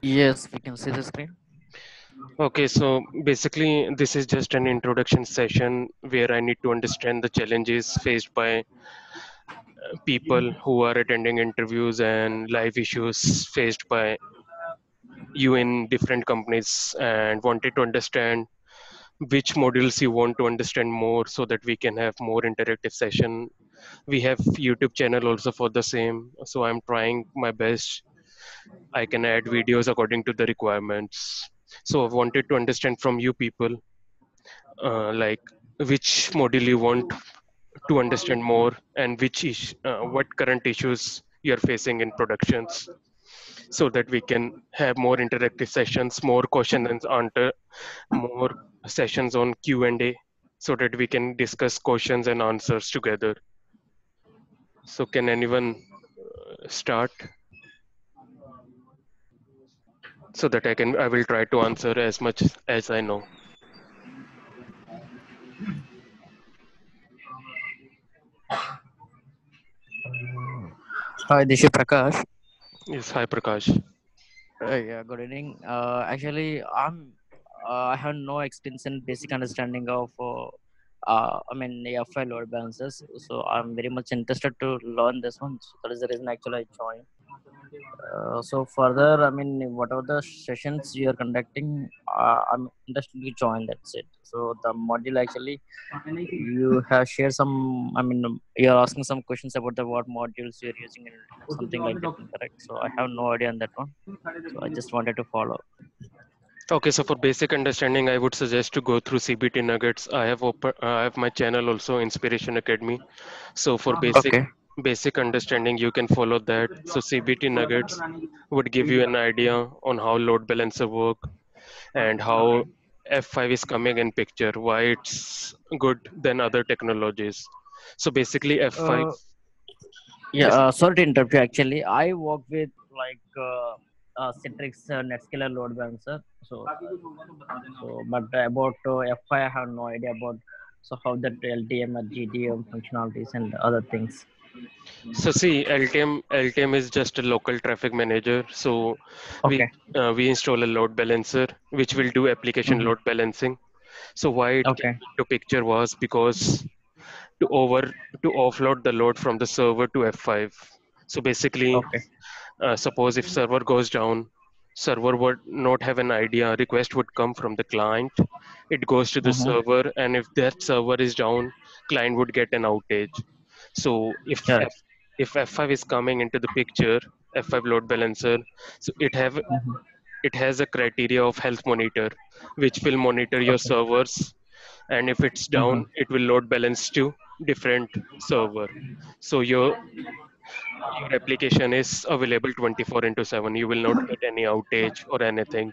Yes, we can see the screen. Okay, so basically, this is just an introduction session where I need to understand the challenges faced by people who are attending interviews and live issues faced by you in different companies, and wanted to understand which modules you want to understand more so that we can have more interactive session. We have YouTube channel also for the same, so I'm trying my best. I can add videos according to the requirements. So I wanted to understand from you people, like which module you want to understand more, and what current issues you're facing in productions, so that we can have more interactive sessions, more question and answer, more sessions on Q&A, so that we can discuss questions and answers together. So can anyone start, so that I will try to answer as much as I know. Hi, this is Prakash. Yes, hi Prakash. Yeah, good evening. Actually, I have no extensive basic understanding of, I mean, F5 load balancers. So I'm very much interested to learn this one. So that is the reason actually I joined. So further, I mean, whatever the sessions you are conducting, I'm interested to join. That's it. So the module actually, you have shared some. I mean, you are asking some questions about the what modules you are using and something like that. Correct. So I have no idea on that one. So I just wanted to follow. Okay, so for basic understanding, I would suggest to go through CBT Nuggets. I have my channel also, Inspiration Academy. So for Okay. basic understanding, you can follow that. So CBT Nuggets would give you an idea on how load balancer work, and how F5 is coming in picture, why it's good than other technologies. So basically F5, Uh, yeah. yes. Sorry to interrupt you. Actually, I work with like Citrix NetScaler load balancer. But about F5, I have no idea about. So how that LTM or GTM functionalities and other things. So see, LTM is just a local traffic manager. So we Okay. we install a load balancer which will do application Mm-hmm. load balancing. So why it came Okay. into picture was because to over to offload the load from the server to F5. So basically, Okay. suppose if server goes down, server would not have an idea. Request would come from the client. It goes to the Mm-hmm. server, and if that server is down, client would get an outage. So Correct. if F5 is coming into the picture, F5 load balancer, so it has a criteria of health monitor, which will monitor your Okay. servers, and if it's Mm-hmm. down, it will load balance to different server. So your application is available 24 into 7. You will not get any outage or anything.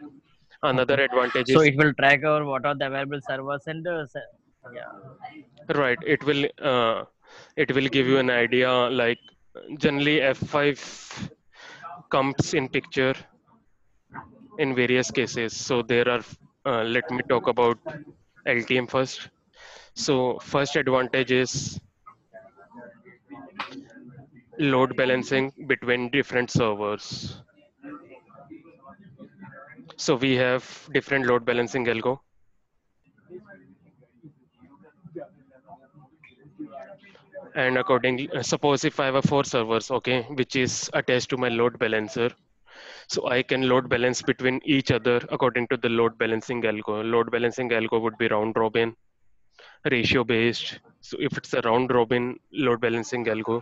Another Okay. advantage So is, it will track our what are the available servers and yeah. right, it will give you an idea, like generally F5 comes in picture in various cases. So there are, let me talk about LTM first. So first advantage is load balancing between different servers. So we have different load balancing algo, and accordingly, suppose if I have a 4 servers, okay, which is attached to my load balancer, so I can load balance between each other according to the load balancing algo. Load balancing algo would be round robin, ratio based. So if it's a round robin load balancing algo,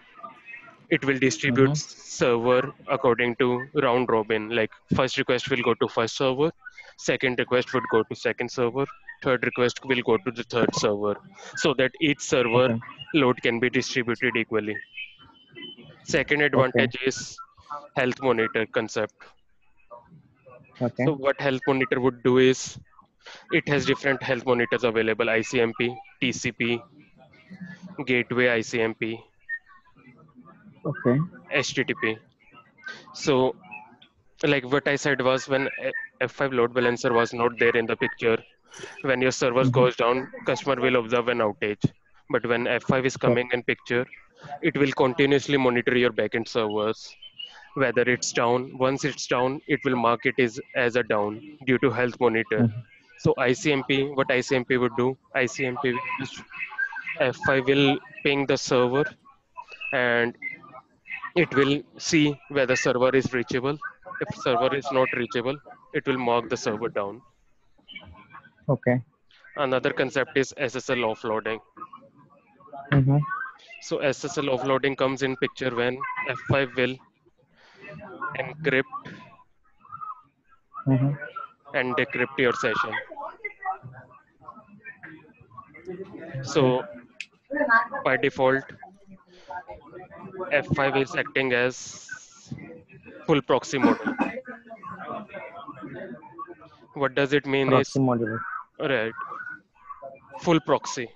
it will distribute Mm-hmm. server according to round robin. Like first request will go to first server, second request would go to second server, third request will go to the third server, so that each server Okay. load can be distributed equally. Second Okay. advantage is health monitor concept. Okay. So what health monitor would do is, it has different health monitors available: ICMP, TCP, gateway ICMP, Okay. HTTP. So like what I said was, when F5 load balancer was not there in the picture, when your servers Mm-hmm. goes down, customer will observe an outage. But when F5 is Sure. coming in picture, it will continuously monitor your backend servers, whether it's down. Once it's down, it will mark it as a down due to health monitor. Mhm. So ICMP, what ICMP would do, ICMP will just F5 will ping the server, and it will see whether server is reachable. If server is not reachable, it will mark the server down. Okay. Another concept is SSL offloading. Mm-hmm. So SSL offloading comes in picture when F5 will encrypt Mm-hmm. and decrypt your session. Okay. So by default, F5 is acting as full proxy model. What does it mean Proxy is, module. right, full proxy,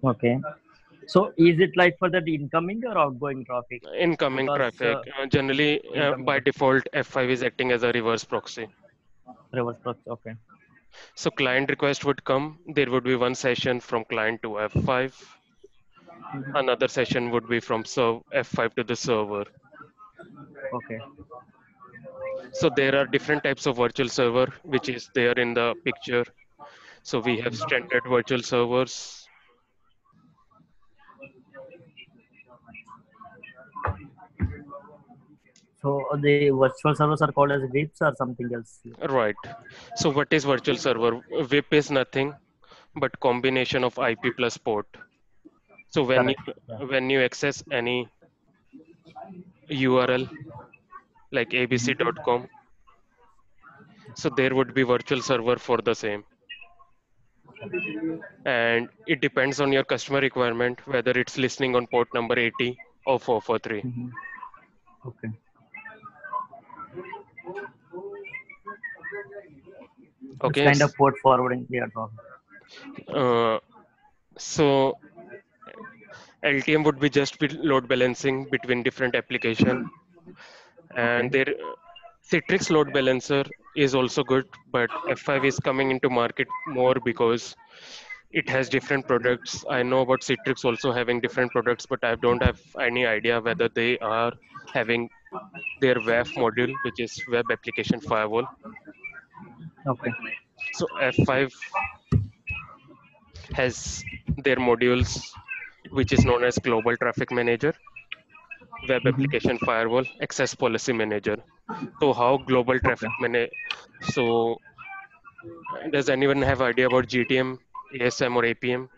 Okay. So is it like for the incoming or outgoing traffic? incoming Because traffic. Generally, incoming by default, F5 is acting as a reverse proxy. reverse proxy. Okay. So client request would come. There would be one session from client to F5. Another session would be from F5 to the server. Okay. So there are different types of virtual server, which is there in the picture. So we have standard virtual servers. So the virtual servers are called as VIPs or something else. Right. So what is virtual server? VIP is nothing but combination of IP plus port. So Correct. Yeah. when you access any URL like abc.com, so there would be virtual server for the same. And it depends on your customer requirement whether it's listening on port number 80 or 443. Mm-hmm. Okay. It's Okay. kind of port forwarding we are talking. Uh, so LTM would be just be load balancing between different application, and Okay. there Citrix load balancer is also good, but F5 is coming into market more because it has different products. I know about Citrix also having different products, but I don't have any idea whether they are having their WAF module, which is Web Application Firewall. Okay. So F5 has their modules, which is known as Global Traffic Manager, Web Mm-hmm. Application Firewall, Access Policy Manager. So how global Okay. traffic manage? So does anyone have idea about GTM, ASM, or APM?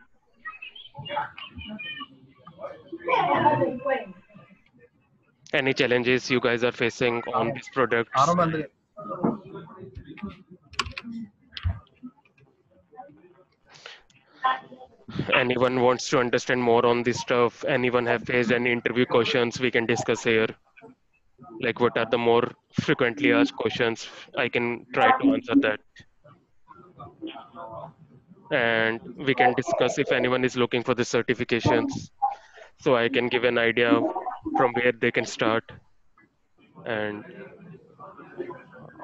Any challenges you guys are facing on these products? Anyone wants to understand more on this stuff? Anyone have faced any interview questions we can discuss here? Like what are the more frequently asked questions? I can try to answer that. And we can discuss if anyone is looking for the certifications. So I can give an idea from where they can start and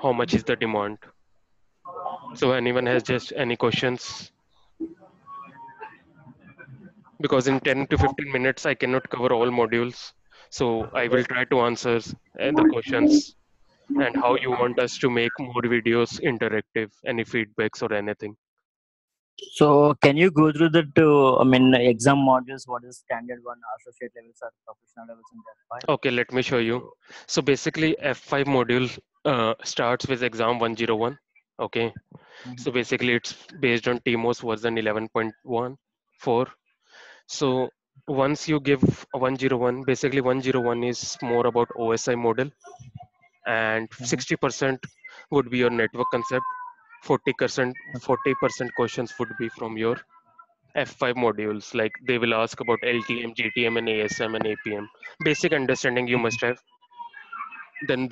how much is the demand. So anyone has just any questions? Because in 10 to 15 minutes, I cannot cover all modules. So I will try to answer the questions and how you want us to make more videos interactive, any feedbacks or anything. So can you go through the I mean exam modules? What is standard one, associate levels or professional levels in that file? Okay, let me show you. So So basically, F5 module starts with exam 101. Okay, so mhm. basically it's based on TMOS version 11.14. So once you give 101, basically 101 is more about OSI model, and Mhm. 60% would be your network concept. 40% Okay. 40% questions would be from your F5 modules. Like they will ask about LTM, GTM, and ASM and APM. Basic understanding you must have. Then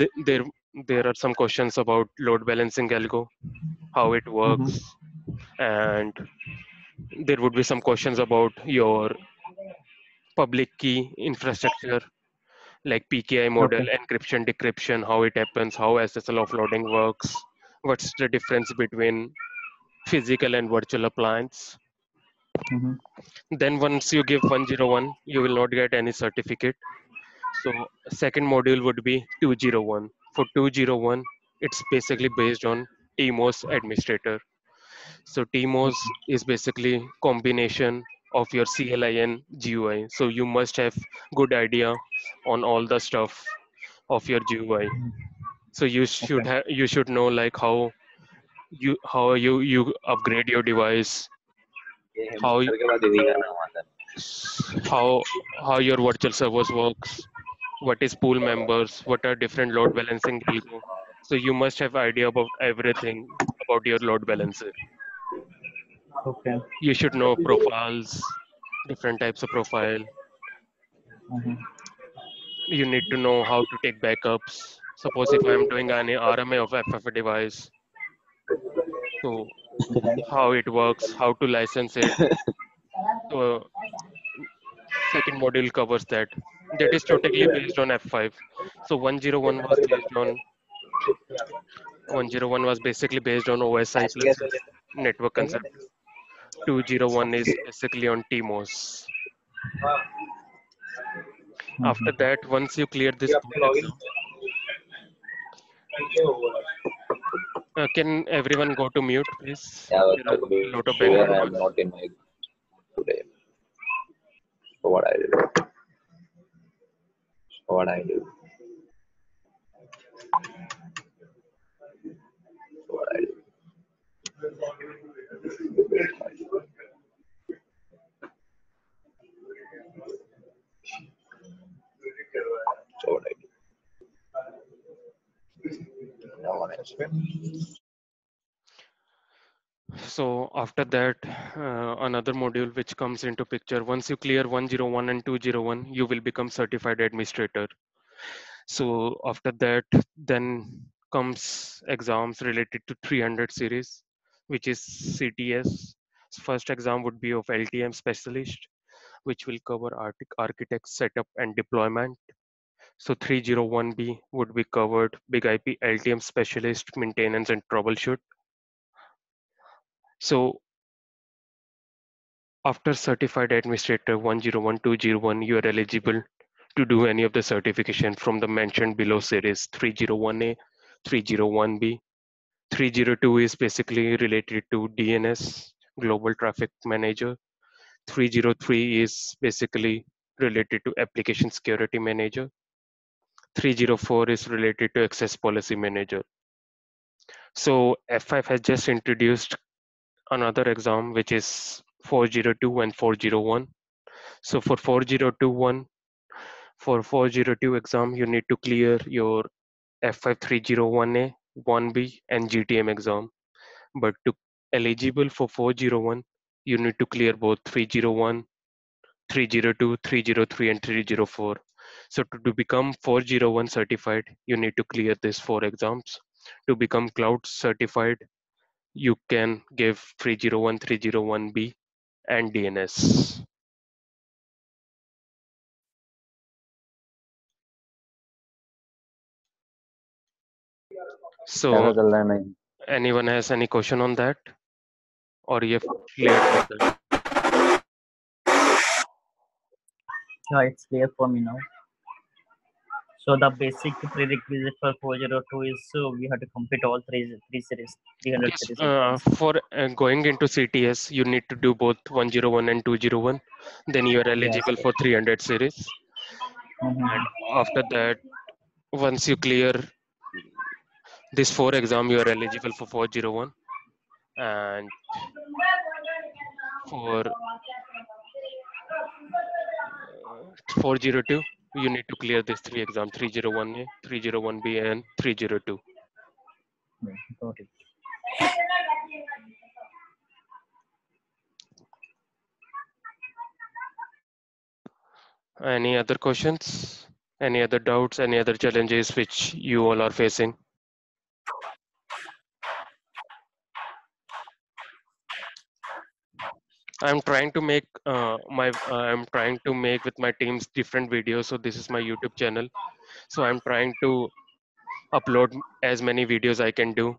there are some questions about load balancing algo, how it Mhm. works, and there would be some questions about your public key infrastructure like PKI model, Okay. encryption, decryption, how it happens, how SSL offloading works, what's the difference between physical and virtual appliance. Mhm. Then once you give 101, you will not get any certificate. So second module would be 201. For 201, it's basically based on TMOS administrator. So TMOS is basically combination of your CLI and GUI. So you must have good idea on all the stuff of your GUI. So Okay. you should know like how you upgrade your device, ये how Hemant sir के बाद दीदी का नाम आता है how how your virtual servers works, what is pool members, what are different load balancing will go. So you must have idea about everything about your load balancer. Okay. You should know profiles, different types of profile. Mhm. You need to know how to take backups. Suppose if I'm doing an RMA of FF device, so how it works, how to license it. So second module covers that. That is totally based on F5. So 101 was basically based on OSI ऐसे plus कैसे network concept. 201 is basically on TMOS. After Mhm. that, once you clear ये this both अपने login exam, can everyone go to mute, please? Yeah, There are to be a lot of sure, background I am noise. not in my today. So what I do? So what I do? So what I do? So what I do? No one else. So after that, another module which comes into picture. Once you clear 101 and 201, you will become certified administrator. So after that, then comes exams related to 300 series, which is CTS. First exam would be of LTM specialist, which will cover architect setup and deployment. So 301B would be covered big IP LTM specialist maintenance and troubleshoot. So after certified administrator 101, 201, you are eligible to do any of the certification from the mentioned below series 301A, 301B. 302 is basically related to DNS, Global Traffic Manager. 303 is basically related to Application Security Manager. 304 is related to Access Policy Manager. So F5 has just introduced another exam which is 402 and 401. So for 4021, for 402 exam, you need to clear your F5301A, 1B, and GTM exam. But to eligible for 401, you need to clear both 301, 302, 303, and 304. So to become 401 certified, you need to clear these four exams. To become cloud certified, you can give 301, 301B, and DNS. कैसा So चल रहा है नहीं anyone has any question on that? Or you have cleared all that? Yeah, it's clear for me now. So the basic prerequisite for 402 is we have to complete all three series, 300 Yes, series exams. for going into CTS, you need to do both 101 and 201. Then you are Yes. eligible for 300 series. And Mm-hmm. after that, once you clear this four exam, you are eligible for 401. And for 402, you need to clear this three exam 301A, 301B, and 302. Yeah, got it. Any other questions? Any other doubts? Any other challenges which you all are facing? I'm trying to make I'm trying to make with my teams different videos. So this is my YouTube channel. So I'm trying to upload as many videos I can do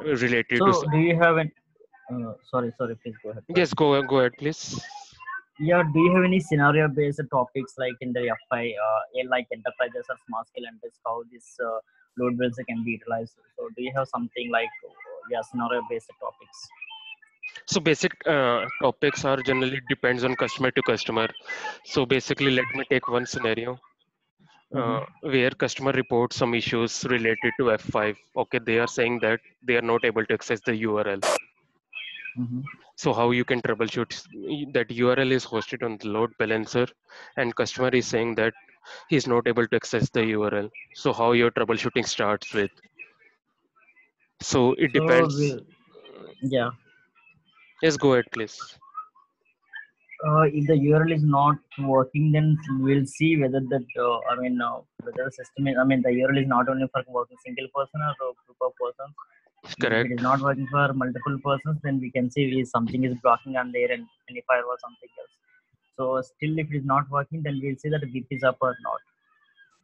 related to. So do you have an? Sorry, please go ahead. Yes, go ahead, please. Yeah, do you have any scenario based topics like in the F5, like enterprises or small scale enterprise, how this load balancer can be utilized? So, do you have something like yeah, scenario based topics? So basic topics are generally depends on customer to customer. So basically, let me take one scenario Mm-hmm. where customer reports some issues related to F5. Okay, they are saying that they are not able to access the URL. Mm-hmm. So how you can troubleshoot that URL is hosted on the load balancer, and customer is saying that he's not able to access the URL. So how your troubleshooting starts with. So it So, depends. yeah, Yes, go ahead, please. if the URL is not working, then we'll see whether that whether the system is, the URL is not only for working single person or a group of persons. If it is Correct. not working for multiple persons, then we can see if something is blocking on there and any firewall or something else. So still, if it is not working, then we'll see that the VIP is up or not.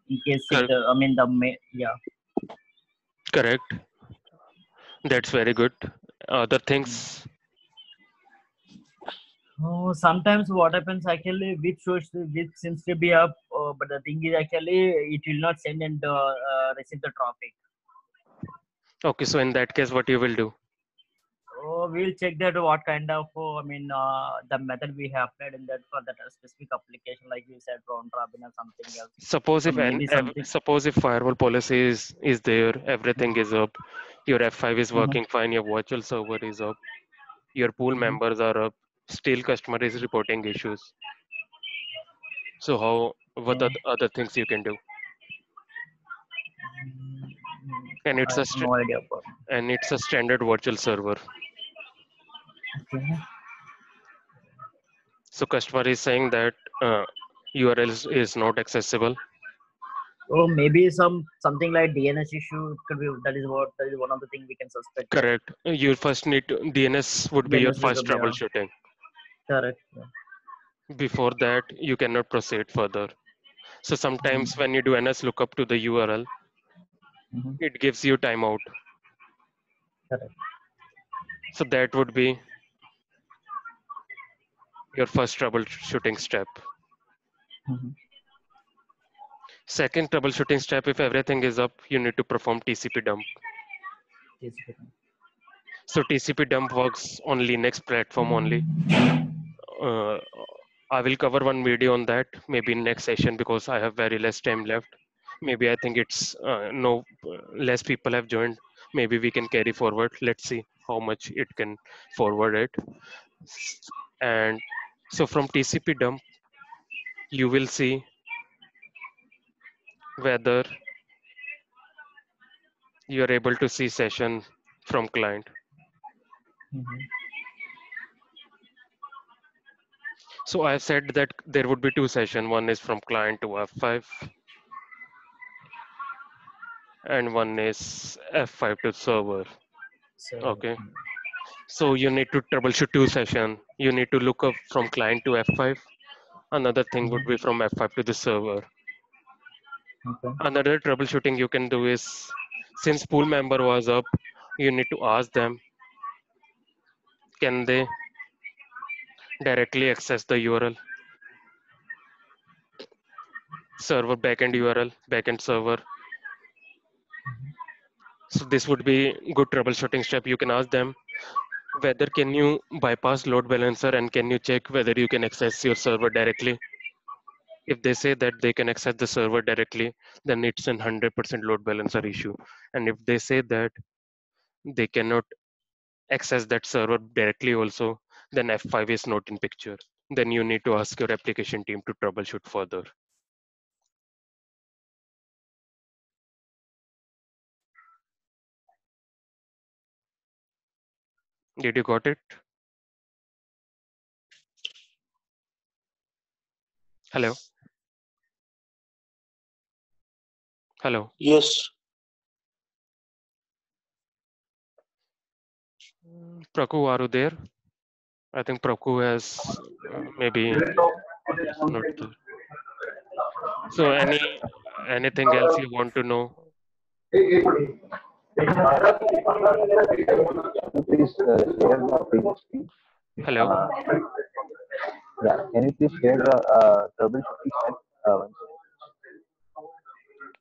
In case if Cor- the yeah. Correct. That's very good. Other things. Oh, sometimes what happens actually, which seems to be up, but the thing is actually it will not send and receive the traffic. Okay, so in that case, what you will do? Oh, we'll check that what kind of the method we have applied in that for that specific application, like you said, round robin or something else. Suppose So if maybe something. suppose if firewall policy is there, everything is up, your F5 is Mhm, working fine, your virtual server is up, your pool mhm. members are up, still customer is reporting issues. So how what are Okay. the other things you can do? And I it's a have no idea about. standard virtual server. Okay. So customer is saying that URL is not accessible. Oh, maybe something like DNS issue could be. That is one of the things we can suspect that. Correct. You first need DNS would be your DNS first backup, yeah, troubleshooting. correct. Yeah. Before that, you cannot proceed further. So sometimes Mhm, when you do NS lookup to the URL, mhm, it gives you timeout. correct. So that would be your first troubleshooting step. Mhm. Second troubleshooting step, if everything is up, you need to perform TCP dump. Yes, okay. So TCP dump works on Linux platform only. Uh, I will cover one video on that maybe in next session because I have very less time left. Maybe I think it's no less people have joined. Maybe we can carry forward. Let's see how much it can forward it. And so from TCP dump, you will see whether you are able to see session from client. Mhm, So I said that there would be two sessions. One is from client to F5 and one is F5 to server. so Okay. So you need to troubleshoot two session. You need to look up from client to F5. Another thing would be mhm, from F5 to the server. okay. Another troubleshooting you can do is since pool member was up, you need to ask them, can they directly access the URL, server backend URL, backend server. So this would be good troubleshooting step. You can ask them whether can you bypass load balancer and can you check whether you can access your server directly. If they say that they can access the server directly, then it's an 100% load balancer issue. And if they say that they cannot access that server directly also, then F5 is not in picture. Then you need to ask your application team to troubleshoot further. Did you got it? Hello? Hello? Yes. Praku, are you there? I think Praku has maybe not there. So anything else you want to know? Please share the previously. Hello? Yeah, can you please share the troubleshooting steps?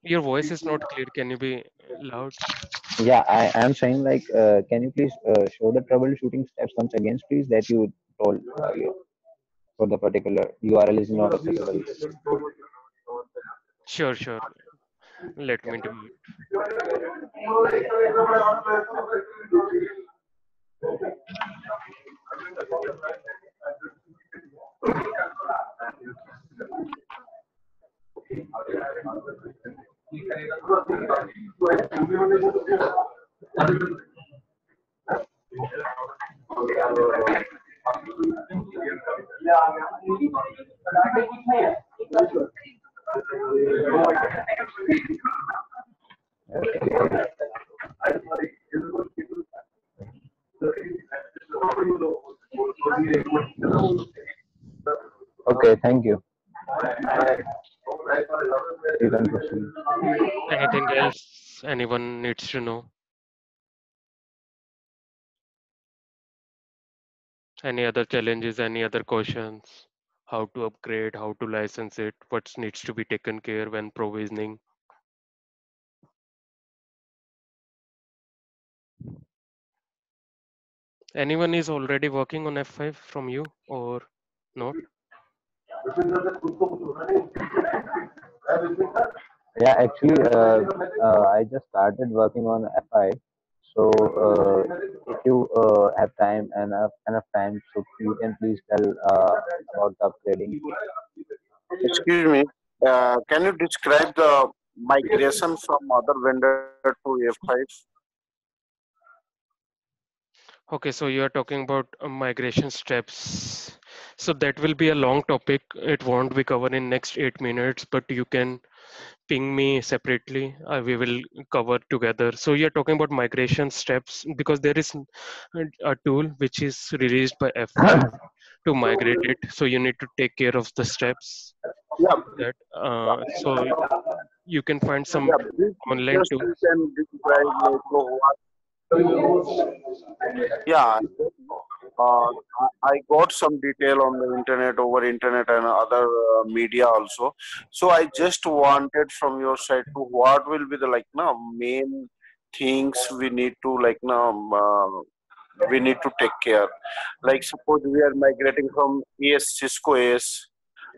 Your voice is not clear. Can you be loud? Yeah, I am saying like, can you please show the troubleshooting steps once again, please, that you told earlier for the particular URL is not accessible. Sure, sure. Let me do it. Okay, thank you. You can proceed. Anything else anyone needs to know? Any other challenges? Any other questions? How to upgrade? How to license it? What needs to be taken care when provisioning? Anyone is already working on F5 from you or not? Yeah, actually, I just started working on F5. So, if you have time and enough time, so you can please tell about the upgrading. Excuse me, can you describe the migration from other vendor to F5? Okay, so you are talking about migration steps. So that will be a long topic. It won't be covered in next 8 minutes, but you can ping me separately. We will cover together. So you're talking about migration steps because there is a tool which is released by F5 to migrate it. So you need to take care of the steps Yeah, that. So you can find some yeah. Briefly, online just you tools. can describe like what. Yeah, I got some detail on the internet, over internet and other media also. So I just wanted from your side to what will be the like now main things we need to like now we need to take care. Like suppose we are migrating from AS Cisco AS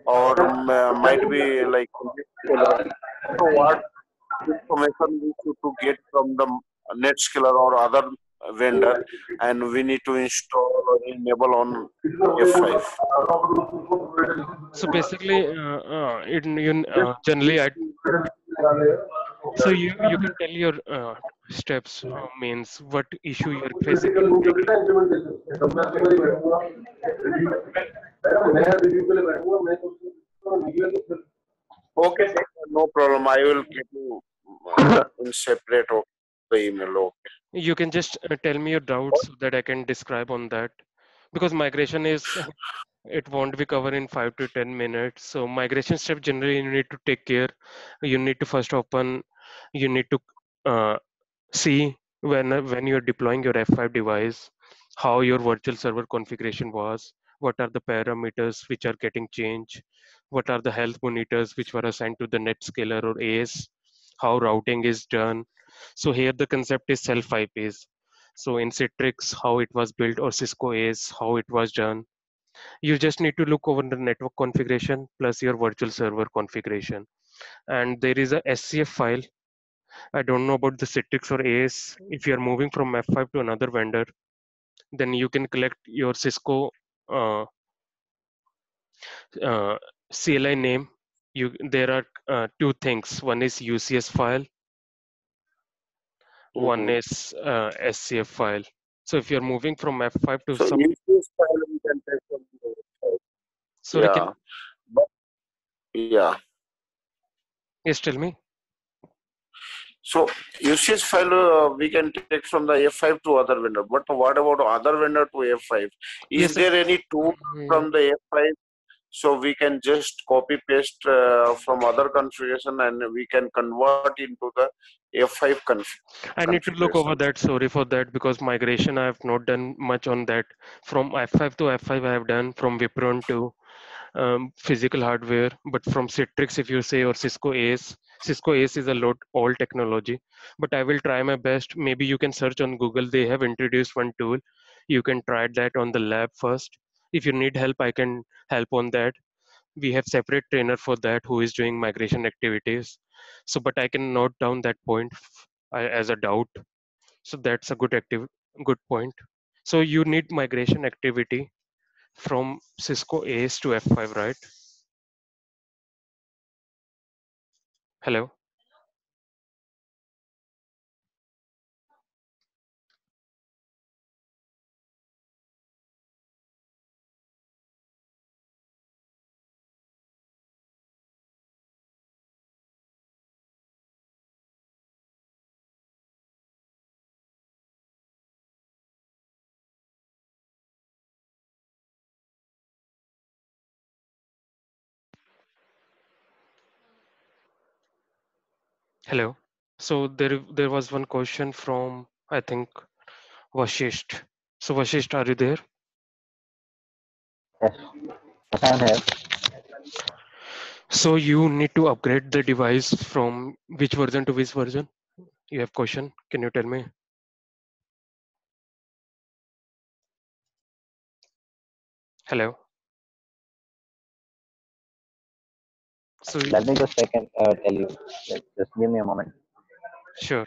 or might be like Netscaler. So what information we should to get from the Netscaler or other vendor, and we need to install or enable on F5. So basically, generally, so you can tell your steps means what issue you're facing in migration. Okay, no problem. I will give you in separate of the email. Okay. You can just tell me your doubts so that I can describe on that. Because migration is, it won't be covered in 5 to 10 minutes. So migration step generally you need to take care. You need to first open, you need to uh, see when you're deploying your F5 device, how your virtual server configuration was, what are the parameters which are getting changed, what are the health monitors which were assigned to the NetScaler or AS, how routing is done. So here the concept is self IPs. So in Citrix, how it was built, or Cisco AS, how it was done. You just need to look over the network configuration plus your virtual server configuration. And there is a SCF file. I don't know about the Citrix or AS. If you're moving from F5 to another vendor, then you can collect your Cisco uh, uh, CLI name. There are two things. One is UCS file. One Mm-hmm. is SCF file. So if you're moving from F5 to So some, if this file we can take from the website. sorry, can Yeah, but yeah. yes tell me? So usage file we can take from the F5 to other vendor. But what about other vendor to F5? Is Yes. there any tool Mhm. from the F5 so we can just copy paste from other configuration and we can convert into the F5 I need to look configuration? over that. Sorry for that because migration I have not done much on that. From F5 to F5 I have done from Vipron to physical hardware. But from Citrix, if you say, or Cisco Ace is a lot old technology. But I will try my best. Maybe you can search on Google. They have introduced one tool. You can try that on the lab first. If you need help, I can help on that. We have separate trainer for that who is doing migration activities. So, but I can note down that point as a doubt. So that's a good point. So you need migration activity from Cisco Ace to F5, right? Hello. Hello. So there was one question from, I think, Vashisht. So Vashisht, are you there? Yes, yes, I'm here. So you need to upgrade the device from which version to which version? You have question? Can you tell me? Hello. So Let me just second tell you. Just give me a moment. sure.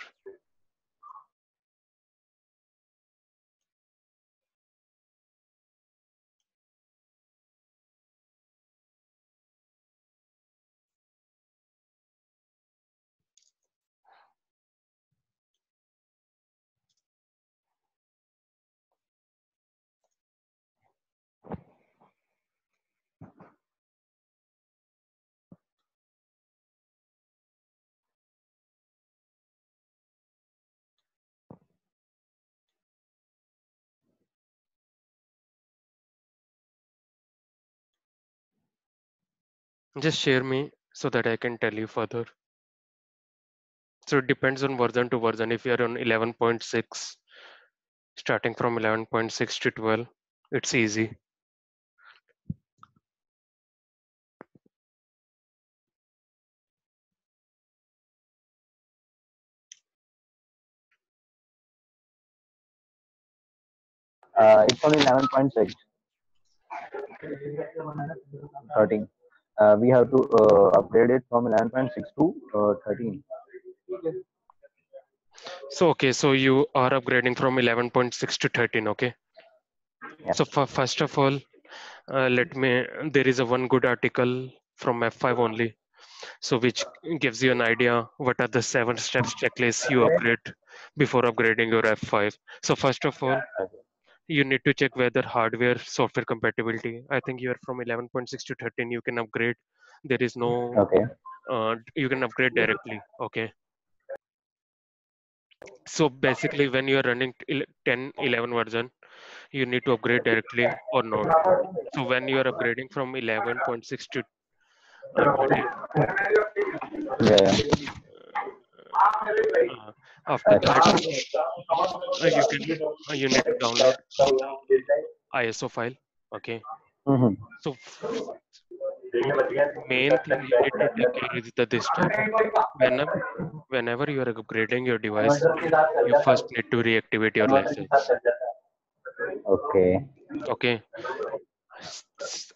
Just share me so that I can tell you further. So it depends on version to version. If you're on 11.6, starting from 11.6 to 12, it's easy. It's only 11.6, 13. We have to upgrade it from 11.6 to 13. So okay, so you are upgrading from 11.6 to 13, okay? Yeah. So first of all, there is a one good article from F5 only, so which gives you an idea what are the 7 steps checklist you upgrade before upgrading your F5. So first of all, you need to check whether hardware software compatibility. I think you are from 11.6 to 13, you can upgrade. There is no, Okay. you can upgrade directly, okay? So basically when you are running 10, 11 version, you need to upgrade directly or not. So when you are upgrading from 11.6 to, what is, Yeah. after that, you can, you need to download ISO file, okay? Mm-hmm. So main thing you need to take care is the this step. Whenever you are upgrading your device, you first need to reactivate your license. Okay. Okay.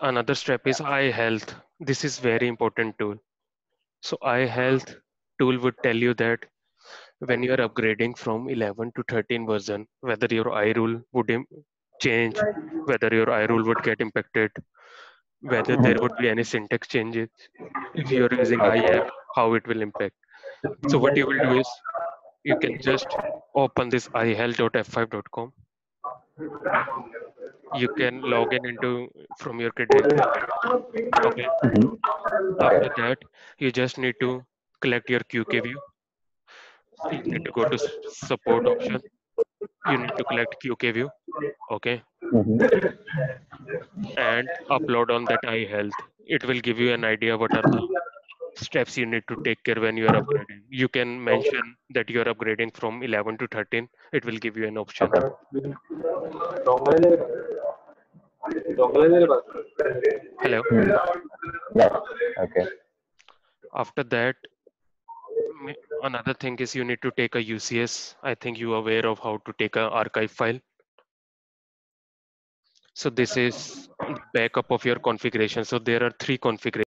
Another step is iHealth. This is very important tool. So iHealth tool would tell you that when you are upgrading from 11 to 13 version, whether your iRule would change, whether your iRule would get impacted, whether there would be any syntax changes. If you are using Okay. iApp, how it will impact. So what you will do is you can just open this ihealth.f5.com. You can log in into from your credential. Okay. Mhm. After Okay. that, you just need to collect your QK view. You need to go to support option. You need to collect QK view. Okay. Mm-hmm. And upload on that iHealth. It will give you an idea what are the steps you need to take care when you are upgrading. You can mention that you are upgrading from 11 to 13. It will give you an option. Okay. Hello. Yes. Okay. After that, another thing is you need to take a UCS. I think you are aware of how to take a archive file. So this is the backup of your configuration. So there are 3 configurations.